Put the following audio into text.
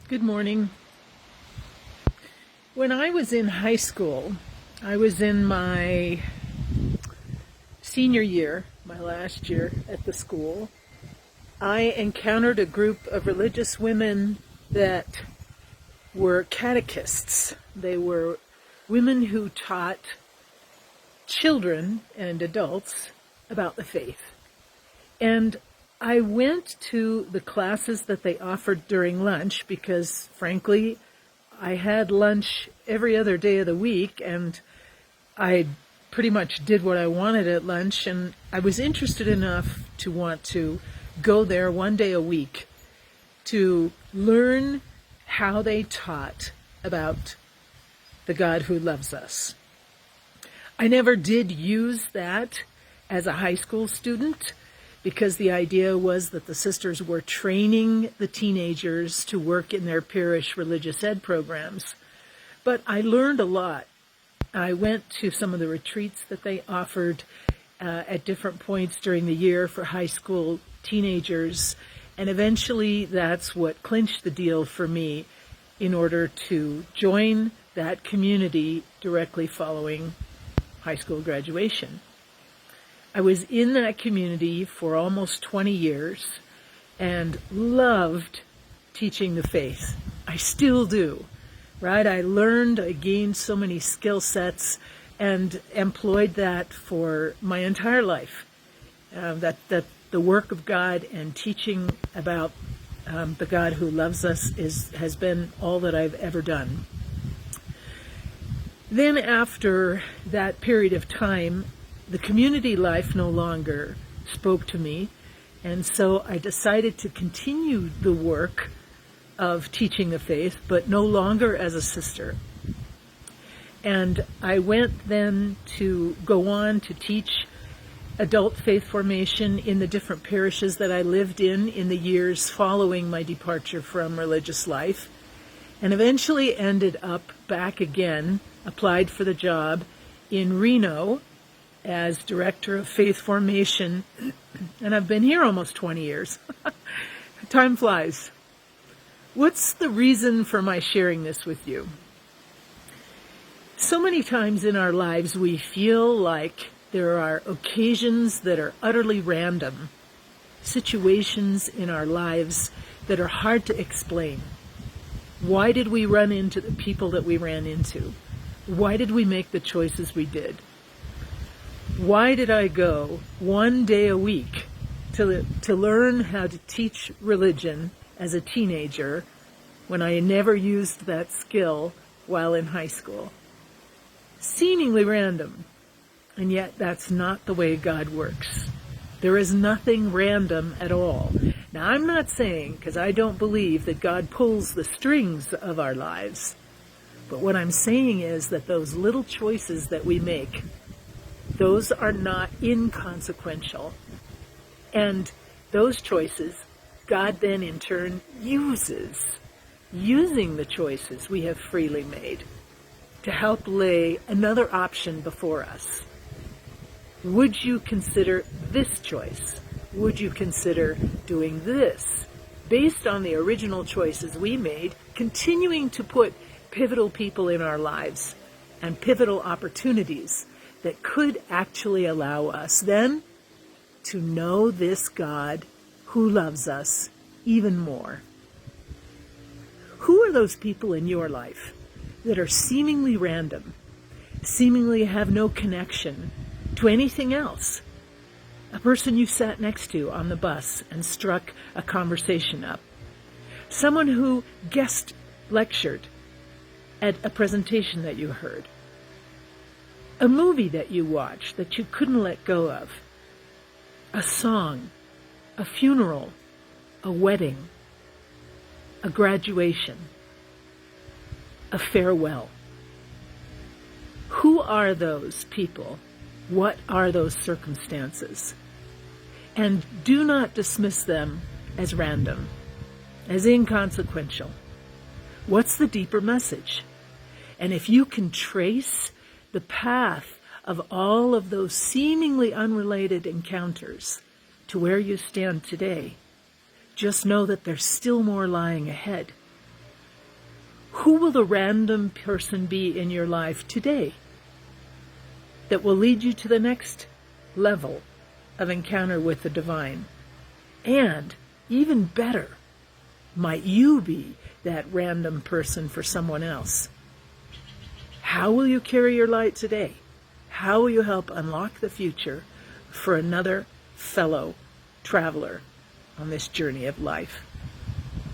Good morning. When I was in high school, I was in my senior year, my last year at the school. I encountered a group of religious women that were catechists. They were women who taught children and adults about the faith. And I went to the classes that they offered during lunch because, frankly, I had lunch every other day of the week, and I pretty much did what I wanted at lunch, and I was interested enough to want to go there one day a week to learn how they taught about the God who loves us. I never did use that as a high school student, because the idea was that the sisters were training the teenagers to work in their parish religious ed programs. But I learned a lot. I went to some of the retreats that they offered at different points during the year for high school teenagers, and eventually that's what clinched the deal for me in order to join that community directly following high school graduation. I was in that community for almost 20 years and loved teaching the faith. I still do, right? I gained so many skill sets and employed that for my entire life. That the work of God and teaching about the God who loves us has been all that I've ever done. Then after that period of time, the community life no longer spoke to me, and so I decided to continue the work of teaching the faith, but no longer as a sister. And I went then to go on to teach adult faith formation in the different parishes that I lived in the years following my departure from religious life, and eventually ended up back again, applied for the job in Reno as Director of Faith Formation, and I've been here almost 20 years. Time flies. What's the reason for my sharing this with you? So many times in our lives we feel like there are occasions that are utterly random, situations in our lives that are hard to explain. Why did we run into the people that we ran into? Why did we make the choices we did? Why did I go one day a week to learn how to teach religion as a teenager when I never used that skill while in high school? Seemingly random, and yet that's not the way God works. There is nothing random at all. Now, I'm not saying, because I don't believe that God pulls the strings of our lives, but what I'm saying is that those little choices that we make, those are not inconsequential. And those choices, God then in turn uses, using the choices we have freely made to help lay another option before us. Would you consider this choice? Would you consider doing this? Based on the original choices we made, continuing to put pivotal people in our lives and pivotal opportunities that could actually allow us then to know this God who loves us even more. Who are those people in your life that are seemingly random, seemingly have no connection to anything else? A person you sat next to on the bus and struck a conversation up. Someone who guest lectured at a presentation that you heard. A movie that you watched that you couldn't let go of. A song, a funeral, a wedding, a graduation, a farewell. Who are those people? What are those circumstances? And do not dismiss them as random, as inconsequential. What's the deeper message? And if you can trace the path of all of those seemingly unrelated encounters to where you stand today, just know that there's still more lying ahead. Who will the random person be in your life today that will lead you to the next level of encounter with the divine? And even better, might you be that random person for someone else? How will you carry your light today? How will you help unlock the future for another fellow traveler on this journey of life?